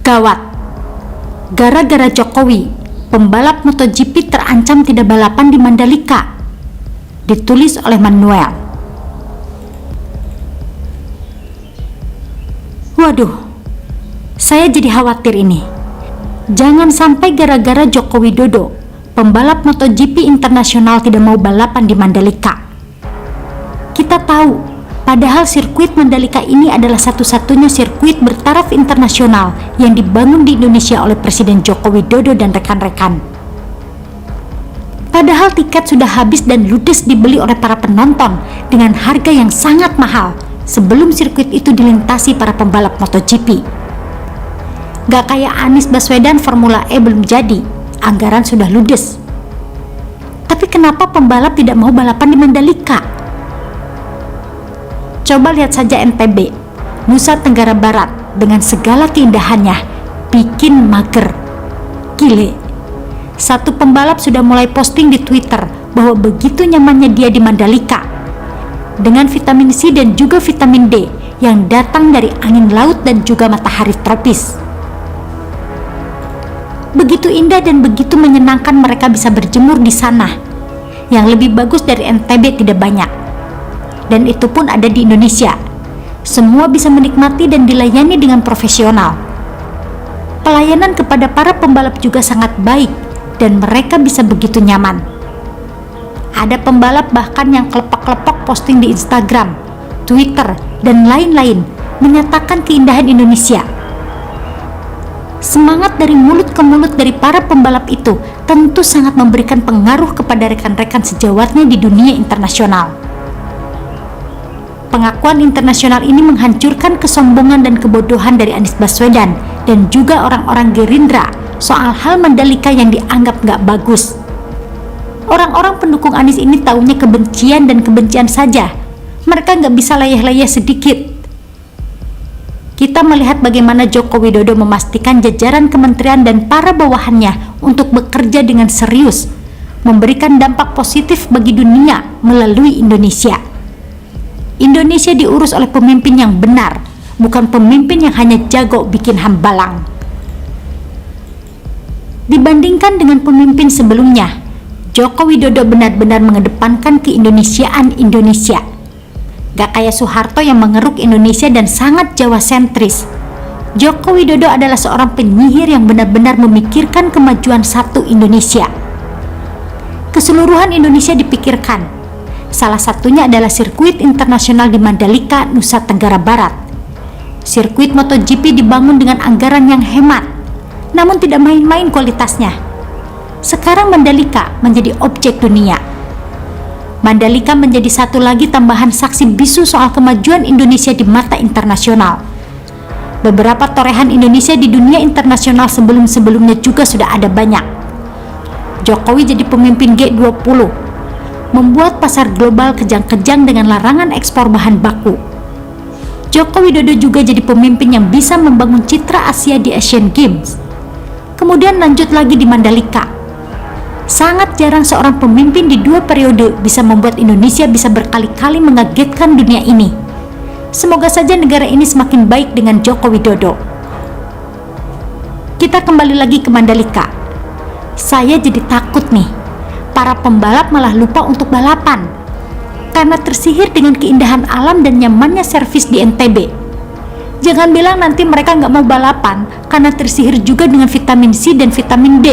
Gawat, gara-gara Jokowi, pembalap MotoGP terancam tidak balapan di Mandalika. Ditulis oleh Manuel. Waduh, saya jadi khawatir ini. Jangan sampai gara-gara Joko Widodo, pembalap MotoGP internasional tidak mau balapan di Mandalika. Kita tahu, padahal sirkuit Mandalika ini adalah satu-satunya sirkuit bertaraf internasional yang dibangun di Indonesia oleh Presiden Joko Widodo dan rekan-rekan. Padahal tiket sudah habis dan ludes dibeli oleh para penonton dengan harga yang sangat mahal sebelum sirkuit itu dilintasi para pembalap MotoGP. Gak kayak Anies Baswedan Formula E belum jadi, anggaran sudah ludes. Tapi kenapa pembalap tidak mau balapan di Mandalika? Coba lihat saja NTB, Nusa Tenggara Barat, dengan segala keindahannya, bikin mager. Gile, satu pembalap sudah mulai posting di Twitter bahwa begitu nyamannya dia di Mandalika, dengan vitamin C dan juga vitamin D yang datang dari angin laut dan juga matahari tropis. Begitu indah dan begitu menyenangkan mereka bisa berjemur di sana. Yang lebih bagus dari NTB tidak banyak. Dan itu pun ada di Indonesia. Semua bisa menikmati dan dilayani dengan profesional. Pelayanan kepada para pembalap juga sangat baik dan mereka bisa begitu nyaman. Ada pembalap bahkan yang kelepok-kelepok posting di Instagram, Twitter, dan lain-lain menyatakan keindahan Indonesia. Semangat dari mulut ke mulut dari para pembalap itu tentu sangat memberikan pengaruh kepada rekan-rekan sejawatnya di dunia internasional. Pengakuan internasional ini menghancurkan kesombongan dan kebodohan dari Anies Baswedan dan juga orang-orang Gerindra soal hal Mandalika yang dianggap gak bagus. Orang-orang pendukung Anies ini taunya kebencian dan kebencian saja. Mereka gak bisa leyeh-leyeh sedikit. Kita melihat bagaimana Joko Widodo memastikan jajaran kementerian dan para bawahannya untuk bekerja dengan serius, memberikan dampak positif bagi dunia melalui Indonesia. Indonesia diurus oleh pemimpin yang benar, bukan pemimpin yang hanya jago bikin hambalang. Dibandingkan dengan pemimpin sebelumnya, Joko Widodo benar-benar mengedepankan keindonesiaan Indonesia. Gak kayak Soeharto yang mengeruk Indonesia dan sangat Jawa sentris. Joko Widodo adalah seorang penyihir yang benar-benar memikirkan kemajuan satu Indonesia. Keseluruhan Indonesia dipikirkan. Salah satunya adalah sirkuit internasional di Mandalika, Nusa Tenggara Barat. Sirkuit MotoGP dibangun dengan anggaran yang hemat, namun tidak main-main kualitasnya. Sekarang Mandalika menjadi objek dunia. Mandalika menjadi satu lagi tambahan saksi bisu soal kemajuan Indonesia di mata internasional. Beberapa torehan Indonesia di dunia internasional sebelum-sebelumnya juga sudah ada banyak. Jokowi jadi pemimpin G20, membuat pasar global kejang-kejang dengan larangan ekspor bahan baku. Joko Widodo juga jadi pemimpin yang bisa membangun citra Asia di Asian Games. Kemudian lanjut lagi di Mandalika. Sangat jarang seorang pemimpin di 2 periode bisa membuat Indonesia bisa berkali-kali mengagetkan dunia ini. Semoga saja negara ini semakin baik dengan Joko Widodo. Kita kembali lagi ke Mandalika. Saya jadi takut nih, para pembalap malah lupa untuk balapan karena tersihir dengan keindahan alam dan nyamannya servis di NTB. Jangan bilang nanti mereka nggak mau balapan karena tersihir juga dengan vitamin C dan vitamin D.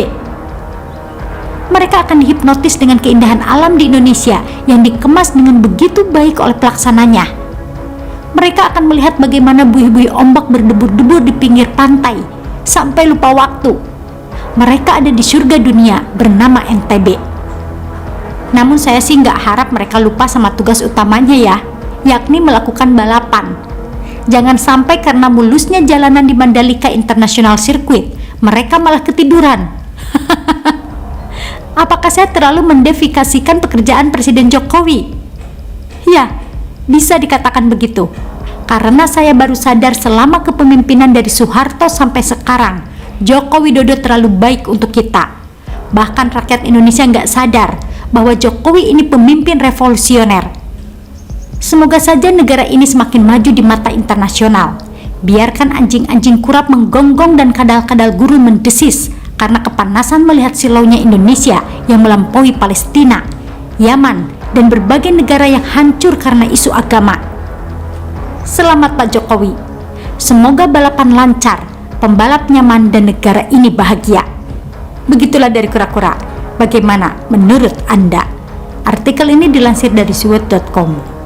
Mereka akan dihipnotis dengan keindahan alam di Indonesia yang dikemas dengan begitu baik oleh pelaksananya. Mereka akan melihat bagaimana buih-buih ombak berdebur-debur di pinggir pantai sampai lupa waktu. Mereka ada di surga dunia bernama NTB. Namun saya sih nggak harap mereka lupa sama tugas utamanya ya, yakni melakukan balapan. Jangan sampai karena mulusnya jalanan di Mandalika International Circuit, mereka malah ketiduran. Apakah saya terlalu mendefinisikan pekerjaan Presiden Jokowi? Ya, bisa dikatakan begitu. Karena saya baru sadar selama kepemimpinan dari Soeharto sampai sekarang, Joko Widodo terlalu baik untuk kita. Bahkan rakyat Indonesia nggak sadar bahwa Jokowi ini pemimpin revolusioner. Semoga saja negara ini semakin maju di mata internasional. Biarkan anjing-anjing kurap menggonggong dan kadal-kadal guru mendesis karena kepanasan melihat silaunya Indonesia yang melampaui Palestina, Yaman, dan berbagai negara yang hancur karena isu agama. Selamat Pak Jokowi. Semoga balapan lancar, pembalap nyaman, dan negara ini bahagia. Begitulah dari Kura-Kura. Bagaimana menurut Anda? Artikel ini dilansir dari suwet.com.